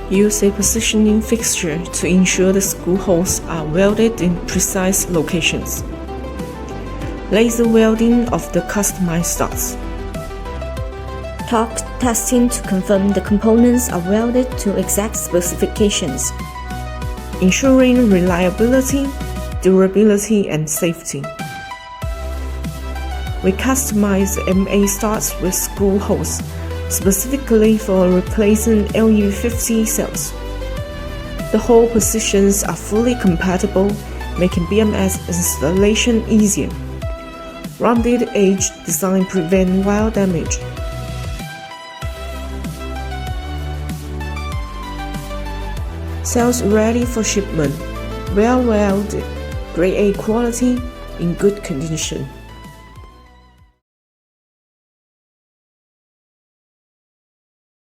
Use a positioning fixture to ensure the screw holes are welded in precise locations. Laser welding of the customized studs. Torque testing to confirm the components are welded to exact specifications. Ensuring reliability, durability, and safety. We customize MA studs with screw holes, specifically for replacing LU50 cells. The hole positions are fully compatible, making BMS installation easier. Rounded edge design prevents wire damage. Cells ready for shipment, well welded, grade A quality, in good condition.